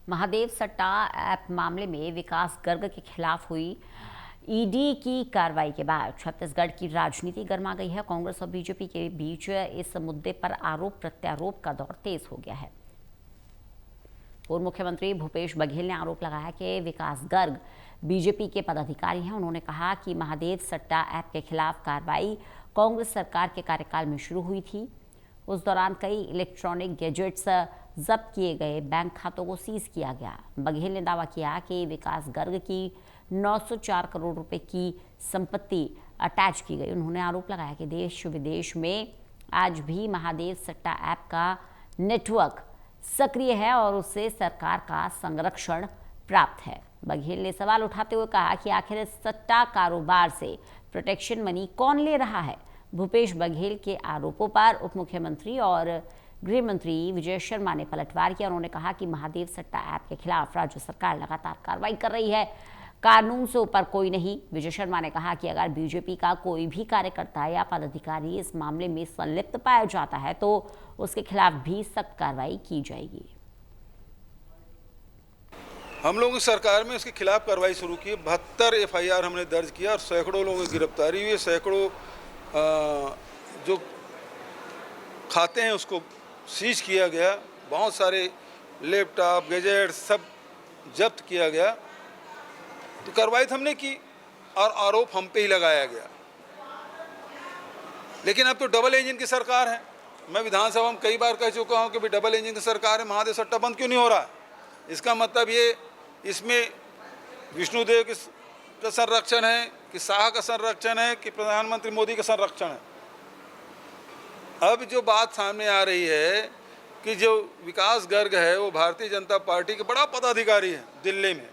महादेव सट्टा ऐप मामले में विकास गर्ग के खिलाफ हुई ईडी की कार्रवाई के बाद छत्तीसगढ़ की राजनीति गर्मा गई है। कांग्रेस और बीजेपी के बीच इस मुद्दे पर आरोप प्रत्यारोप का दौर तेज हो गया है। पूर्व मुख्यमंत्री भूपेश बघेल ने आरोप लगाया कि विकास गर्ग बीजेपी के पदाधिकारी हैं। उन्होंने कहा कि महादेव सट्टा ऐप के खिलाफ कार्रवाई कांग्रेस सरकार के कार्यकाल में शुरू हुई थी। उस दौरान कई इलेक्ट्रॉनिक गैजेट्स जब्त किए गए, बैंक खातों को सीज किया गया। बघेल ने दावा किया कि विकास गर्ग की 904 करोड़ रुपए की संपत्ति अटैच की गई। उन्होंने आरोप लगाया कि देश विदेश में आज भी महादेव सट्टा ऐप का नेटवर्क सक्रिय है और उससे सरकार का संरक्षण प्राप्त है। बघेल ने सवाल उठाते हुए कहा कि आखिर इस सट्टा कारोबार से प्रोटेक्शन मनी कौन ले रहा है। भूपेश बघेल के आरोपों पर उप मुख्यमंत्री और गृह मंत्री विजय शर्मा ने पलटवार किया। उन्होंने कहा कि महादेव सट्टा ऐप के खिलाफ राज्य सरकार लगातार कार्रवाई कर रही है, कानून से ऊपर कोई नहीं। विजय शर्मा ने कहा कि अगर बीजेपी का कोई भी कार्यकर्ता या पदाधिकारी इस मामले में संलिप्त पाया जाता है तो उसके खिलाफ भी सख्त कार्रवाई की जाएगी। हम लोगों की सरकार में इसके खिलाफ कार्रवाई शुरू की। 72 FIR हमने दर्ज किया और सैकड़ों लोगों की गिरफ्तारी हुई। सैकड़ों जो खाते हैं उसको सीज किया गया। बहुत सारे लैपटॉप गैजेट सब जब्त किया गया। तो कार्रवाई हमने की और आरोप हम पे ही लगाया गया। लेकिन अब तो डबल इंजन की सरकार है। मैं विधानसभा में कई बार कह चुका हूं कि भाई डबल इंजन की सरकार है, महादेव सट्टा बंद क्यों नहीं हो रहा है। इसका मतलब ये इसमें विष्णुदेव का संरक्षण है कि शाह का संरक्षण है कि प्रधानमंत्री मोदी का संरक्षण है। अब जो बात सामने आ रही है कि जो विकास गर्ग है वो भारतीय जनता पार्टी के बड़ा पदाधिकारी है दिल्ली में।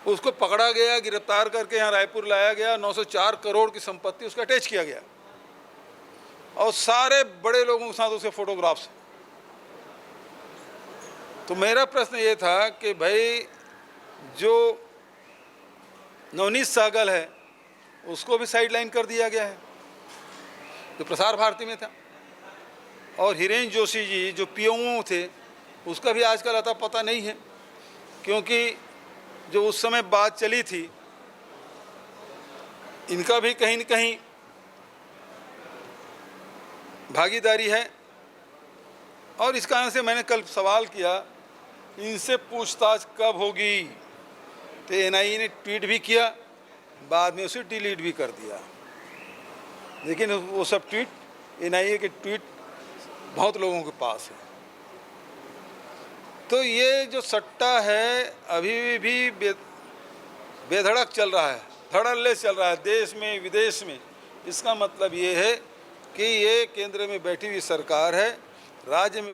उसको पकड़ा गया, गिरफ्तार करके यहाँ रायपुर लाया गया। 904 करोड़ की संपत्ति उसका अटैच किया गया और सारे बड़े लोगों के साथ उसके फोटोग्राफ्स। तो मेरा प्रश्न ये था कि भाई जो नवनीत सहगल है उसको भी साइडलाइन कर दिया गया है जो प्रसार भारती में था, और हिरेन जोशी जी जो PO थे उसका भी आजकल अता पता नहीं है, क्योंकि जो उस समय बात चली थी इनका भी कहीं न कहीं भागीदारी है। और इस कारण से मैंने कल सवाल किया इनसे पूछताछ कब होगी। तो NIA ने ट्वीट भी किया, बाद में उसे डिलीट भी कर दिया। लेकिन वो सब ट्वीट, NIA के ट्वीट बहुत लोगों के पास है। तो ये जो सट्टा है अभी भी बेधड़क चल रहा है, धड़ल्ले चल रहा है देश में विदेश में। इसका मतलब ये है कि ये केंद्र में बैठी हुई सरकार है, राज्य में